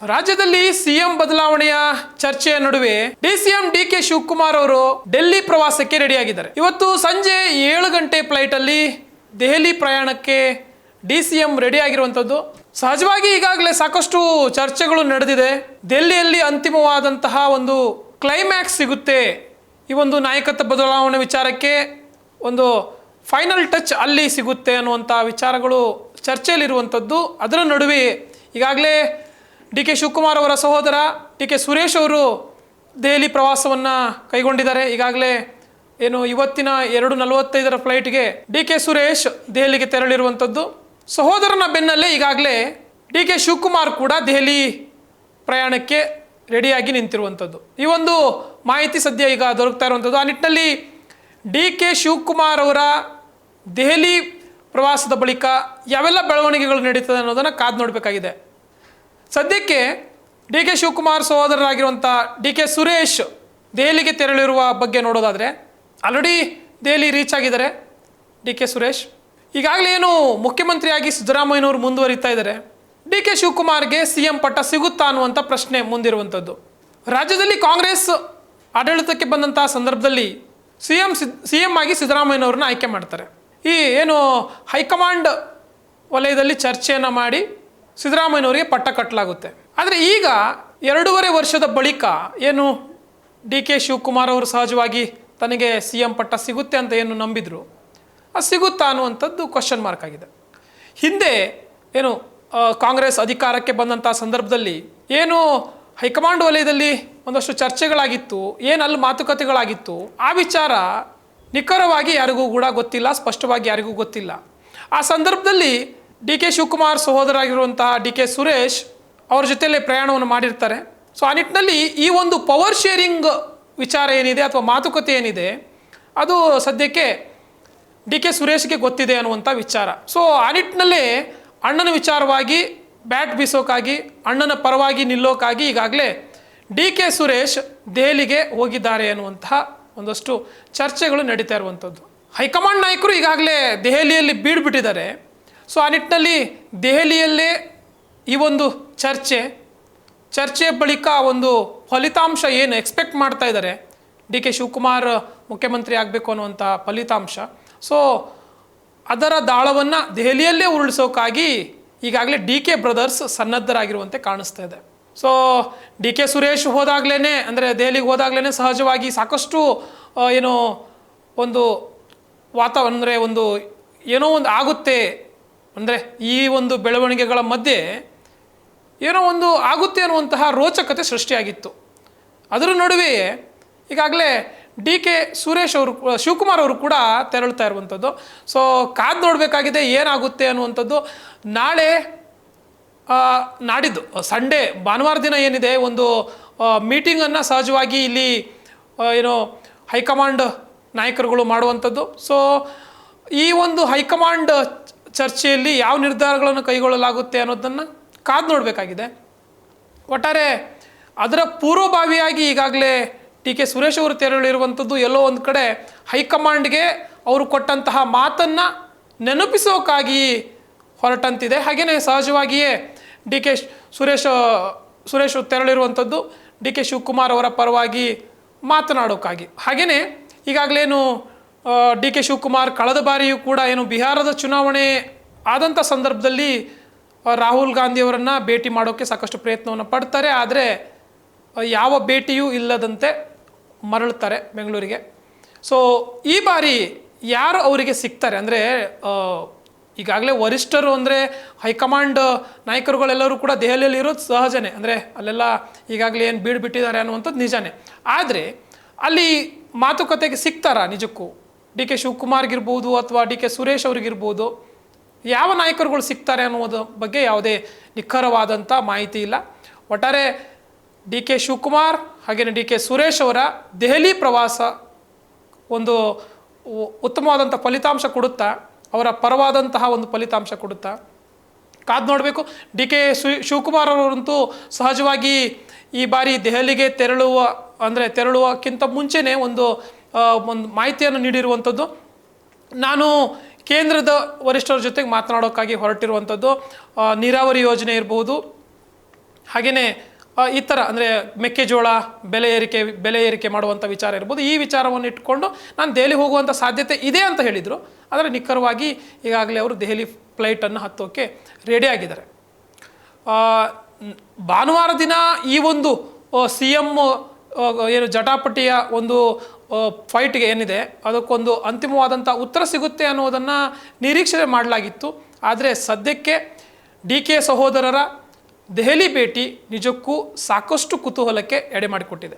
ರಾಜ್ಯದಲ್ಲಿ ಸಿಎಂ ಬದಲಾವಣೆಯ ಚರ್ಚೆಯ ನಡುವೆ ಡಿಸಿಎಂ ಡಿಕೆ ಶಿವಕುಮಾರ್ ಅವರು ಡೆಲ್ಲಿ ಪ್ರವಾಸಕ್ಕೆ ರೆಡಿಯಾಗಿದ್ದಾರೆ. ಇವತ್ತು ಸಂಜೆ 7 ಗಂಟೆ ಫ್ಲೈಟ್ ಅಲ್ಲಿ ದೆಹಲಿ ಪ್ರಯಾಣಕ್ಕೆ ಡಿಸಿಎಂ ರೆಡಿ ಆಗಿರುವಂಥದ್ದು. ಸಹಜವಾಗಿ ಈಗಾಗಲೇ ಸಾಕಷ್ಟು ಚರ್ಚೆಗಳು ನಡೆದಿದೆ. ದೆಹಲಿಯಲ್ಲಿ ಅಂತಿಮವಾದಂತಹ ಒಂದು ಕ್ಲೈಮ್ಯಾಕ್ಸ್ ಸಿಗುತ್ತೆ. ಈ ಒಂದು ನಾಯಕತ್ವ ಬದಲಾವಣೆ ವಿಚಾರಕ್ಕೆ ಒಂದು ಫೈನಲ್ ಟಚ್ ಅಲ್ಲಿ ಸಿಗುತ್ತೆ ಅನ್ನುವಂಥ ವಿಚಾರಗಳು ಚರ್ಚೆಯಲ್ಲಿರುವಂಥದ್ದು. ಅದರ ನಡುವೆ ಈಗಾಗಲೇ ಡಿ ಕೆ ಶಿವಕುಮಾರ್ ಅವರ ಸಹೋದರ ಡಿ ಕೆ ಸುರೇಶ್ ಅವರು ದೆಹಲಿ ಪ್ರವಾಸವನ್ನು ಕೈಗೊಂಡಿದ್ದಾರೆ. ಈಗಾಗಲೇ ಏನು ಇವತ್ತಿನ 2:45 ಫ್ಲೈಟ್ಗೆ ಡಿ ಕೆ ಸುರೇಶ್ ದೆಹಲಿಗೆ ತೆರಳಿರುವಂಥದ್ದು. ಸಹೋದರನ ಬೆನ್ನಲ್ಲೇ ಈಗಾಗಲೇ ಡಿ ಕೆ ಶಿವಕುಮಾರ್ ಕೂಡ ದೆಹಲಿ ಪ್ರಯಾಣಕ್ಕೆ ರೆಡಿಯಾಗಿ ನಿಂತಿರುವಂಥದ್ದು. ಈ ಒಂದು ಮಾಹಿತಿ ಸದ್ಯ ಈಗ ದೊರಕ್ತಾ ಇರುವಂಥದ್ದು. ಆ ನಿಟ್ಟಿನಲ್ಲಿ ಡಿ ಕೆ ಶಿವಕುಮಾರ್ ಅವರ ದೆಹಲಿ ಪ್ರವಾಸದ ಬಳಿಕ ಯಾವೆಲ್ಲ ಬೆಳವಣಿಗೆಗಳು ನಡೀತದೆ ಅನ್ನೋದನ್ನು ಕಾದು ನೋಡಬೇಕಾಗಿದೆ. ಸದ್ಯಕ್ಕೆ ಡಿ ಕೆ ಶಿವಕುಮಾರ್ ಸಹೋದರರಾಗಿರುವಂಥ ಡಿ ಕೆ ಸುರೇಶ್ ದೆಹಲಿಗೆ ತೆರಳಿರುವ ಬಗ್ಗೆ ನೋಡೋದಾದರೆ ಆಲ್ರೆಡಿ ದೆಹಲಿ ರೀಚ್ ಆಗಿದ್ದಾರೆ ಡಿ ಕೆ ಸುರೇಶ್. ಈಗಾಗಲೇ ಏನು ಮುಖ್ಯಮಂತ್ರಿಯಾಗಿ ಸಿದ್ದರಾಮಯ್ಯನವರು ಮುಂದುವರಿತಾ ಇದ್ದಾರೆ. ಡಿ ಕೆ ಶಿವಕುಮಾರ್ಗೆ CM ಪಟ್ಟ ಸಿಗುತ್ತಾ ಅನ್ನುವಂಥ ಪ್ರಶ್ನೆ ಮುಂದಿರುವಂಥದ್ದು. ರಾಜ್ಯದಲ್ಲಿ ಕಾಂಗ್ರೆಸ್ ಆಡಳಿತಕ್ಕೆ ಬಂದಂತಹ ಸಂದರ್ಭದಲ್ಲಿ ಸಿಎಂ ಆಗಿ ಸಿದ್ದರಾಮಯ್ಯನವ್ರನ್ನ ಆಯ್ಕೆ ಮಾಡ್ತಾರೆ. ಈ ಏನು ಹೈಕಮಾಂಡ್ ವಲಯದಲ್ಲಿ ಚರ್ಚೆಯನ್ನು ಮಾಡಿ ಸಿದ್ದರಾಮಯ್ಯನವರಿಗೆ ಪಟ್ಟ ಕಟ್ಟಲಾಗುತ್ತೆ. ಆದರೆ ಈಗ 2.5 ವರ್ಷದ ಬಳಿಕ ಏನು ಡಿ ಕೆ ಶಿವಕುಮಾರ್ ಅವರು ಸಹಜವಾಗಿ ತನಗೆ CM ಪಟ್ಟ ಸಿಗುತ್ತೆ ಅಂತ ಏನು ನಂಬಿದ್ರು, ಅದು ಸಿಗುತ್ತಾ ಅನ್ನುವಂಥದ್ದು ಕ್ವಶನ್ ಮಾರ್ಕ್ ಆಗಿದೆ. ಹಿಂದೆ ಏನು ಕಾಂಗ್ರೆಸ್ ಅಧಿಕಾರಕ್ಕೆ ಬಂದಂಥ ಸಂದರ್ಭದಲ್ಲಿ ಏನು ಹೈಕಮಾಂಡ್ ವಲಯದಲ್ಲಿ ಒಂದಷ್ಟು ಚರ್ಚೆಗಳಾಗಿತ್ತು, ಏನು ಅಲ್ಲಿ ಮಾತುಕತೆಗಳಾಗಿತ್ತು, ಆ ವಿಚಾರ ನಿಖರವಾಗಿ ಯಾರಿಗೂ ಕೂಡ ಗೊತ್ತಿಲ್ಲ, ಸ್ಪಷ್ಟವಾಗಿ ಯಾರಿಗೂ ಗೊತ್ತಿಲ್ಲ. ಆ ಸಂದರ್ಭದಲ್ಲಿ ಡಿ ಕೆ ಶಿವಕುಮಾರ್ ಸಹೋದರಾಗಿರುವಂತಹ ಡಿ ಕೆ ಸುರೇಶ್ ಅವ್ರ ಜೊತೆಯಲ್ಲೇ ಪ್ರಯಾಣವನ್ನು ಮಾಡಿರ್ತಾರೆ. ಸೊ ಆ ನಿಟ್ಟಿನಲ್ಲಿ ಈ ಒಂದು ಪವರ್ ಶೇರಿಂಗ್ ವಿಚಾರ ಏನಿದೆ ಅಥವಾ ಮಾತುಕತೆ ಏನಿದೆ ಅದು ಸದ್ಯಕ್ಕೆ ಡಿ ಕೆ ಸುರೇಶ್ಗೆ ಗೊತ್ತಿದೆ ಅನ್ನುವಂಥ ವಿಚಾರ. ಸೊ ಆ ನಿಟ್ಟಿನಲ್ಲೇ ಅಣ್ಣನ ವಿಚಾರವಾಗಿ ಬ್ಯಾಟ್ ಬೀಸೋಕ್ಕಾಗಿ ಅಣ್ಣನ ಪರವಾಗಿ ನಿಲ್ಲೋಕ್ಕಾಗಿ ಈಗಾಗಲೇ ಡಿ ಕೆ ಸುರೇಶ್ ದೆಹಲಿಗೆ ಹೋಗಿದ್ದಾರೆ ಅನ್ನುವಂತಹ ಒಂದಷ್ಟು ಚರ್ಚೆಗಳು ನಡೀತಾ ಇರುವಂಥದ್ದು. ಹೈಕಮಾಂಡ್ ನಾಯಕರು ಈಗಾಗಲೇ ದೆಹಲಿಯಲ್ಲಿ ಬೀಡ್ಬಿಟ್ಟಿದ್ದಾರೆ. ಸೊ ಆ ನಿಟ್ಟಿನಲ್ಲಿ ದೆಹಲಿಯಲ್ಲೇ ಈ ಒಂದು ಚರ್ಚೆ ಬಳಿಕ ಒಂದು ಫಲಿತಾಂಶ ಏನು ಎಕ್ಸ್ಪೆಕ್ಟ್ ಮಾಡ್ತಾ ಇದ್ದಾರೆ ಡಿ ಕೆ ಶಿವಕುಮಾರ್ ಮುಖ್ಯಮಂತ್ರಿ ಆಗಬೇಕು ಅನ್ನುವಂಥ ಫಲಿತಾಂಶ. ಸೊ ಅದರ ದಾಳವನ್ನು ದೆಹಲಿಯಲ್ಲೇ ಉರುಳಿಸೋಕ್ಕಾಗಿ ಈಗಾಗಲೇ ಡಿ ಕೆ ಬ್ರದರ್ಸ್ ಸನ್ನದ್ಧರಾಗಿರುವಂತೆ ಕಾಣಿಸ್ತಾ ಇದೆ. ಸೊ ಡಿ ಕೆ ಸುರೇಶ್ ಹೋದಾಗ್ಲೇ ಅಂದರೆ ದೆಹಲಿಗೆ ಹೋದಾಗ್ಲೇ ಸಹಜವಾಗಿ ಸಾಕಷ್ಟು ಏನು ಒಂದು ವಾತಾವರಣ ಅಂದರೆ ಒಂದು ಏನೋ ಒಂದು ಆಗುತ್ತೆ, ಅಂದರೆ ಈ ಒಂದು ಬೆಳವಣಿಗೆಗಳ ಮಧ್ಯೆ ಏನೋ ಒಂದು ಆಗುತ್ತೆ ಅನ್ನುವಂತಹ ರೋಚಕತೆ ಸೃಷ್ಟಿಯಾಗಿತ್ತು. ಅದರ ನಡುವೆ ಈಗಾಗಲೇ ಡಿ ಕೆ ಸುರೇಶ್ ಅವರು ಶಿವಕುಮಾರ್ ಅವರು ಕೂಡ ತೆರಳುತ್ತಾ ಇರುವಂಥದ್ದು. ಸೊ ಕಾದು ನೋಡಬೇಕಾಗಿದೆ ಏನಾಗುತ್ತೆ ಅನ್ನುವಂಥದ್ದು. ನಾಡಿದ್ದು ಸಂಡೇ ಭಾನುವಾರ ದಿನ ಏನಿದೆ ಒಂದು ಮೀಟಿಂಗನ್ನು ಸಹಜವಾಗಿ ಇಲ್ಲಿ ಏನೋ ಹೈಕಮಾಂಡ್ ನಾಯಕರುಗಳು ಮಾಡುವಂಥದ್ದು. ಸೊ ಈ ಒಂದು ಹೈಕಮಾಂಡ್ ಚರ್ಚೆಯಲ್ಲಿ ಯಾವ ನಿರ್ಧಾರಗಳನ್ನು ಕೈಗೊಳ್ಳಲಾಗುತ್ತೆ ಅನ್ನೋದನ್ನು ಕಾದು ನೋಡಬೇಕಾಗಿದೆ. ಒಟ್ಟಾರೆ ಅದರ ಪೂರ್ವಭಾವಿಯಾಗಿ ಈಗಾಗಲೇ ಡಿ ಕೆ ಸುರೇಶ್ ಅವರು ತೆರಳಿರುವಂಥದ್ದು ಎಲ್ಲೋ ಒಂದು ಕಡೆ ಹೈಕಮಾಂಡ್ಗೆ ಅವರು ಕೊಟ್ಟಂತಹ ಮಾತನ್ನು ನೆನಪಿಸೋಕ್ಕಾಗಿ ಹೊರಟಂತಿದೆ. ಹಾಗೆಯೇ ಸಹಜವಾಗಿಯೇ ಡಿ ಕೆ ಸುರೇಶ್ ತೆರಳಿರುವಂಥದ್ದು ಡಿ ಕೆ ಶಿವಕುಮಾರ್ ಅವರ ಪರವಾಗಿ ಮಾತನಾಡೋಕ್ಕಾಗಿ. ಹಾಗೆಯೇ ಈಗಾಗಲೇನು ಡಿ ಕೆ ಶಿವಕುಮಾರ್ ಕಳೆದ ಬಾರಿಯೂ ಕೂಡ ಏನು ಬಿಹಾರದ ಚುನಾವಣೆ ಆದಂಥ ಸಂದರ್ಭದಲ್ಲಿ ರಾಹುಲ್ ಗಾಂಧಿಯವರನ್ನು ಭೇಟಿ ಮಾಡೋಕ್ಕೆ ಸಾಕಷ್ಟು ಪ್ರಯತ್ನವನ್ನು ಪಡ್ತಾರೆ. ಆದರೆ ಯಾವ ಭೇಟಿಯೂ ಇಲ್ಲದಂತೆ ಮರಳುತ್ತಾರೆ ಬೆಂಗಳೂರಿಗೆ. ಸೊ ಈ ಬಾರಿ ಯಾರು ಅವರಿಗೆ ಸಿಗ್ತಾರೆ ಅಂದರೆ ಈಗಾಗಲೇ ವರಿಷ್ಠರು ಅಂದರೆ ಹೈಕಮಾಂಡ್ ನಾಯಕರುಗಳೆಲ್ಲರೂ ಕೂಡ ದೆಹಲಿಯಲ್ಲಿ ಇರೋದು ಸಹಜನೇ, ಅಂದರೆ ಅಲ್ಲೆಲ್ಲ ಈಗಾಗಲೇ ಏನು ಬೀಡ್ಬಿಟ್ಟಿದ್ದಾರೆ ಅನ್ನುವಂಥದ್ದು ನಿಜಾನೇ. ಆದರೆ ಅಲ್ಲಿ ಮಾತುಕತೆಗೆ ಸಿಗ್ತಾರಾ ನಿಜಕ್ಕೂ ಡಿ ಕೆ ಶಿವಕುಮಾರ್ಗಿರ್ಬೋದು ಅಥವಾ ಡಿ ಕೆ ಸುರೇಶ್ ಅವ್ರಿಗಿರ್ಬೋದು, ಯಾವ ನಾಯಕರುಗಳು ಸಿಗ್ತಾರೆ ಅನ್ನೋದ್ರ ಬಗ್ಗೆ ಯಾವುದೇ ನಿಖರವಾದಂಥ ಮಾಹಿತಿ ಇಲ್ಲ. ಒಟ್ಟಾರೆ ಡಿ ಕೆ ಶಿವಕುಮಾರ್ ಹಾಗೆಯೇ ಡಿ ಕೆ ಸುರೇಶ್ ಅವರ ದೆಹಲಿ ಪ್ರವಾಸ ಒಂದು ಉತ್ತಮವಾದಂಥ ಫಲಿತಾಂಶ ಕೊಡುತ್ತಾ, ಅವರ ಪರವಾದಂತಹ ಒಂದು ಫಲಿತಾಂಶ ಕೊಡುತ್ತಾ ಕಾದು ನೋಡಬೇಕು. ಡಿ ಕೆ ಶಿವಕುಮಾರ್ ಅವರಂತೂ ಸಹಜವಾಗಿ ಈ ಬಾರಿ ದೆಹಲಿಗೆ ತೆರಳುವಕ್ಕಿಂತ ಮುಂಚೆನೇ ಒಂದು ಮಾಹಿತಿಯನ್ನು ನೀಡಿರುವಂಥದ್ದು. ನಾನು ಕೇಂದ್ರದ ವರಿಷ್ಠರ ಜೊತೆಗೆ ಮಾತನಾಡೋಕ್ಕಾಗಿ ಹೊರಟಿರುವಂಥದ್ದು. ನೀರಾವರಿ ಯೋಜನೆ ಇರ್ಬೋದು, ಹಾಗೆಯೇ ಈ ಥರ ಅಂದರೆ ಮೆಕ್ಕೆಜೋಳ ಬೆಲೆ ಏರಿಕೆ ಮಾಡುವಂಥ ವಿಚಾರ ಇರ್ಬೋದು. ಈ ವಿಚಾರವನ್ನು ಇಟ್ಕೊಂಡು ನಾನು ದೆಹಲಿ ಹೋಗುವಂಥ ಸಾಧ್ಯತೆ ಇದೆ ಅಂತ ಹೇಳಿದರು. ಆದರೆ ನಿಖರವಾಗಿ ಈಗಾಗಲೇ ಅವರು ದೆಹಲಿ ಫ್ಲೈಟನ್ನು ಹತ್ತೋಕ್ಕೆ ರೆಡಿ ಆಗಿದ್ದಾರೆ. ಭಾನುವಾರ ದಿನ ಈ ಒಂದು CM ಏನು ಜಟಾಪಟಿಯ ಒಂದು ಫೈಟ್ಗೆ ಏನಿದೆ ಅದಕ್ಕೊಂದು ಅಂತಿಮವಾದಂಥ ಉತ್ತರ ಸಿಗುತ್ತೆ ಅನ್ನೋದನ್ನು ನಿರೀಕ್ಷೆ ಮಾಡಲಾಗಿತ್ತು. ಆದರೆ ಸದ್ಯಕ್ಕೆ DK ಸಹೋದರರ ದೆಹಲಿ ಭೇಟಿ ನಿಜಕ್ಕೂ ಸಾಕಷ್ಟು ಕುತೂಹಲಕ್ಕೆ ಎಡೆ ಮಾಡಿಕೊಟ್ಟಿದೆ.